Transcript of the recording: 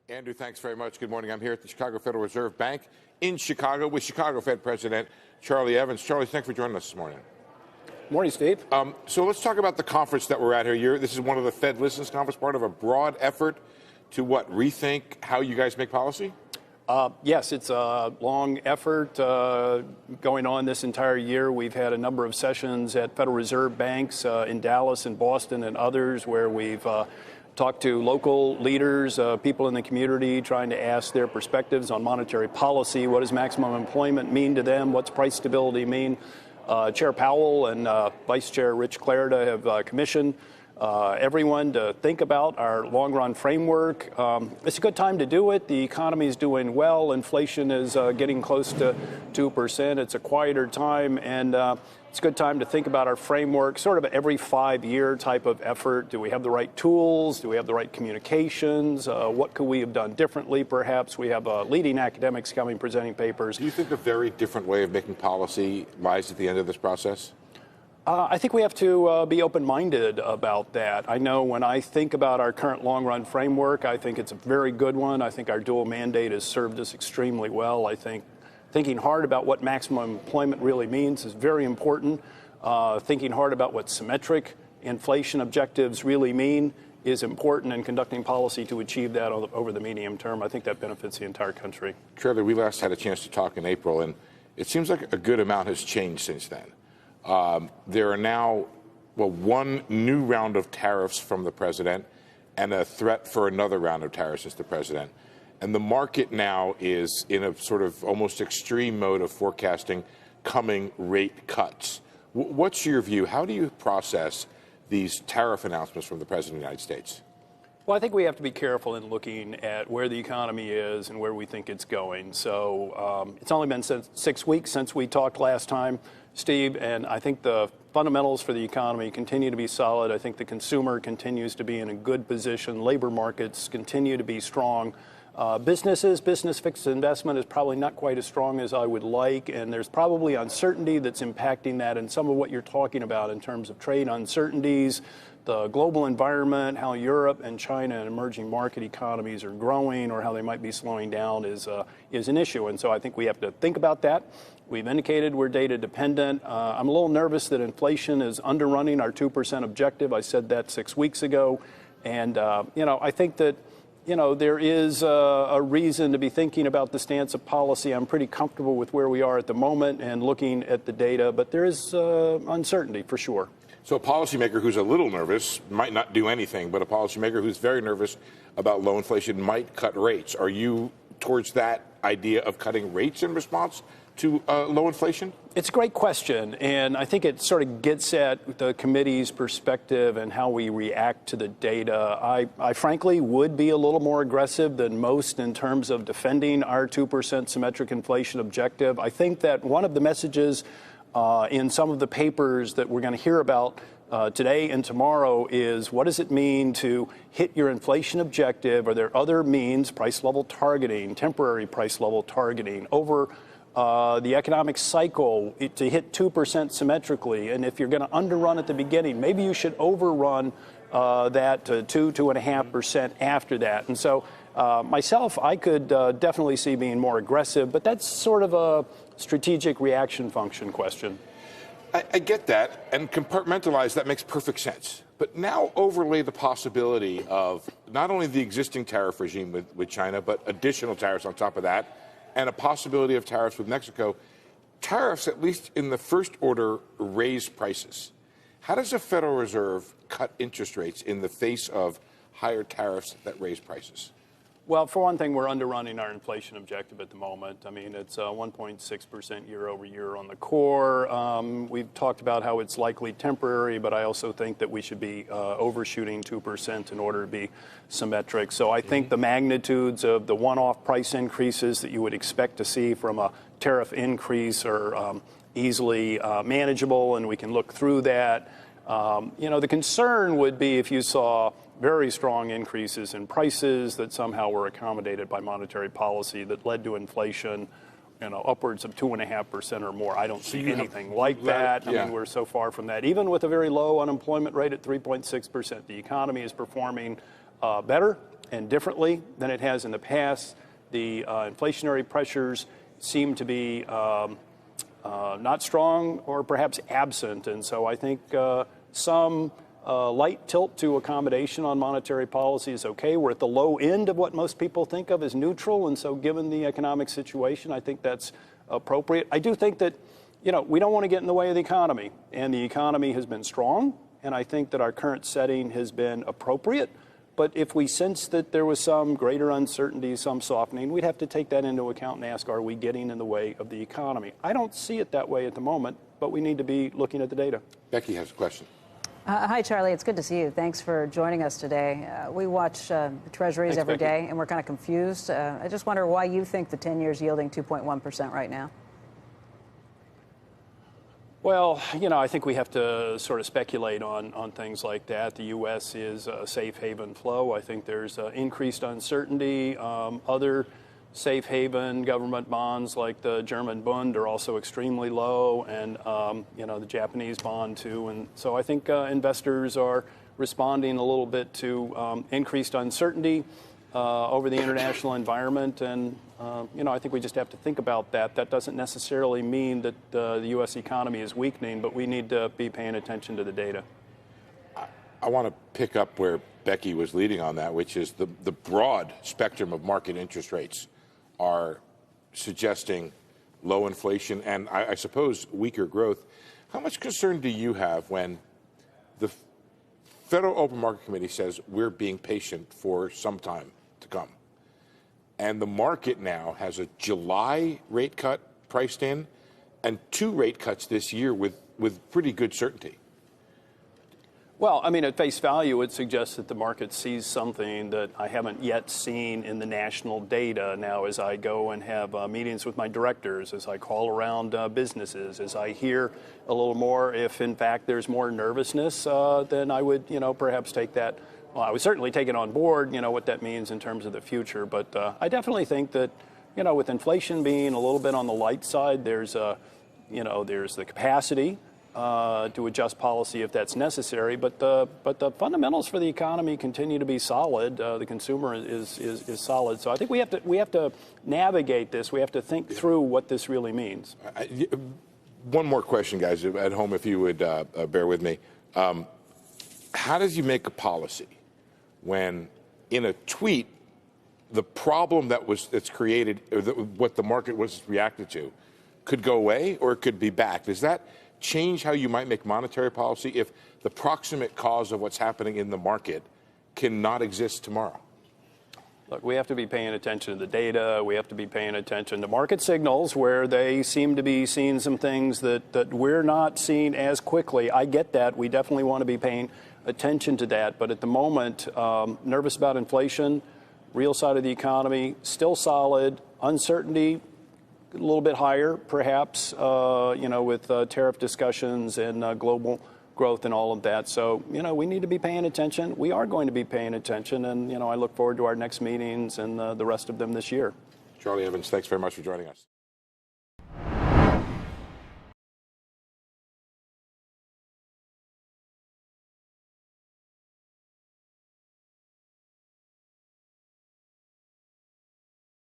Andrew, thanks very much. Good morning. I'm here at the Chicago Federal Reserve Bank in Chicago with Chicago Fed President Charlie Evans. Charlie, thanks for joining us this morning. Morning, Steve. So let's talk about the conference that we're at here. This is one of the Fed Listens conference, part of a broad effort to rethink how you guys make policy? Yes, it's a long effort going on this entire year. We've had a number of sessions at Federal Reserve banks in Dallas and Boston and others where we've talked to local leaders, people in the community, trying to ask their perspectives on monetary policy. What does maximum employment mean to them? What's price stability mean? Chair Powell and Vice Chair Rich Clarida have commissioned everyone to think about our long-run framework. It's a good time to do it. The economy is doing well. Inflation is getting close to 2%. It's a quieter time, and it's a good time to think about our framework, sort of every 5-year type of effort. Do we have the right tools? Do we have the right communications? What could we have done differently, perhaps? We have leading academics coming presenting papers. Do you think a very different way of making policy lies at the end of this process? I think we have to be open-minded about that. I know when I think about our current long-run framework, I think it's a very good one. I think our dual mandate has served us extremely well. I think thinking hard about what maximum employment really means is very important. Thinking hard about what symmetric inflation objectives really mean is important, and conducting policy to achieve that over the medium term. I think that benefits the entire country. Charlie, we last had a chance to talk in April, and it seems like a good amount has changed since then. There are now, one new round of tariffs from the president and a threat for another round of tariffs since the president. And the market now is in a sort of almost extreme mode of forecasting coming rate cuts. What's your view? How do you process these tariff announcements from the president of the United States? Well, I think we have to be careful in looking at where the economy is and where we think it's going. So it's only been 6 weeks since we talked last time, Steve, and I think the fundamentals for the economy continue to be solid. I think the consumer continues to be in a good position. Labor markets continue to be strong. Business fixed investment is probably not quite as strong as I would like, and there's probably uncertainty that's impacting that, and some of what you're talking about in terms of trade uncertainties, the global environment, how Europe and China and emerging market economies are growing or how they might be slowing down is an issue. And so I think we have to think about that. We've indicated we're data dependent. I'm a little nervous that inflation is underrunning our 2% objective. I said that 6 weeks ago. And, I think that, there is a reason to be thinking about the stance of policy. I'm pretty comfortable with where we are at the moment and looking at the data, but there is uncertainty for sure. So a policymaker who's a little nervous might not do anything, but a policymaker who's very nervous about low inflation might cut rates. Are you towards that idea of cutting rates in response to low inflation? It's a great question, and I think it sort of gets at the committee's perspective and how we react to the data. I frankly would be a little more aggressive than most in terms of defending our 2% symmetric inflation objective. I think that one of the messages in some of the papers that we're going to hear about today and tomorrow is, what does it mean to hit your inflation objective? Are there other means, price level targeting, temporary price level targeting, over the economic cycle to hit 2% symmetrically? And if you're going to underrun at the beginning, maybe you should overrun that to 2.5% after that. And so myself, I could definitely see being more aggressive, but that's sort of a strategic reaction function question. I get that, and compartmentalize, that makes perfect sense. But now overlay the possibility of not only the existing tariff regime with China, but additional tariffs on top of that, and a possibility of tariffs with Mexico. Tariffs, at least in the first order, raise prices. How does the Federal Reserve cut interest rates in the face of higher tariffs that raise prices? Well, for one thing, we're underrunning our inflation objective at the moment. I mean, it's 1.6% year over year on the core. We've talked about how it's likely temporary, but I also think that we should be overshooting 2% in order to be symmetric. So I think the magnitudes of the one-off price increases that you would expect to see from a tariff increase are easily manageable, and we can look through that. The concern would be if you saw very strong increases in prices that somehow were accommodated by monetary policy that led to inflation, upwards of 2.5% or more. I don't see anything like that. Yeah. I mean, we're so far from that. Even with a very low unemployment rate at 3.6%, the economy is performing better and differently than it has in the past. The inflationary pressures seem to be not strong or perhaps absent. And so I think some light tilt to accommodation on monetary policy is okay. We're at the low end of what most people think of as neutral. And so given the economic situation, I think that's appropriate. I do think that, we don't want to get in the way of the economy. And the economy has been strong. And I think that our current setting has been appropriate. But if we sense that there was some greater uncertainty, some softening, we'd have to take that into account and ask, are we getting in the way of the economy? I don't see it that way at the moment, but we need to be looking at the data. Becky has a question. Hi, Charlie. It's good to see you. Thanks for joining us today. We watch the treasuries Thanks, every Becky. day, and we're kind of confused. I just wonder why you think the 10 years yielding 2.1% right now. Well, I think we have to sort of speculate on things like that. The U.S. is a safe haven flow. I think there's increased uncertainty. Other safe haven government bonds like the German Bund are also extremely low, and, the Japanese bond too. And so I think investors are responding a little bit to increased uncertainty over the international environment. And, I think we just have to think about that. That doesn't necessarily mean that the U.S. economy is weakening, but we need to be paying attention to the data. I want to pick up where Becky was leading on that, which is the broad spectrum of market interest rates are suggesting low inflation and I suppose weaker growth. How much concern do you have when the Federal Open Market Committee says we're being patient for some time to come, and the market now has a July rate cut priced in and 2 rate cuts this year with pretty good certainty? Well, at face value, it suggests that the market sees something that I haven't yet seen in the national data. Now, as I go and have meetings with my directors, as I call around businesses, as I hear a little more, if in fact there's more nervousness, then I would, perhaps take that. Well, I would certainly take it on board, what that means in terms of the future. But I definitely think that, with inflation being a little bit on the light side, there's the capacity to adjust policy if that's necessary, but the fundamentals for the economy continue to be solid. The consumer is solid, so I think we have to navigate this. We have to think through what this really means. One more question, guys, at home, if you would bear with me. How does you make a policy when, in a tweet, the problem that's created, or what the market was reacted to, could go away or it could be back? Does that change how you might make monetary policy if the proximate cause of what's happening in the market cannot exist tomorrow? Look, we have to be paying attention to the data. We have to be paying attention to market signals where they seem to be seeing some things that we're not seeing as quickly. I get that. We definitely want to be paying attention to that. But at the moment, nervous about inflation, real side of the economy, still solid, uncertainty, a little bit higher, perhaps, with tariff discussions and global growth and all of that. So, we need to be paying attention. We are going to be paying attention. And, I look forward to our next meetings and the rest of them this year. Charlie Evans, thanks very much for joining us.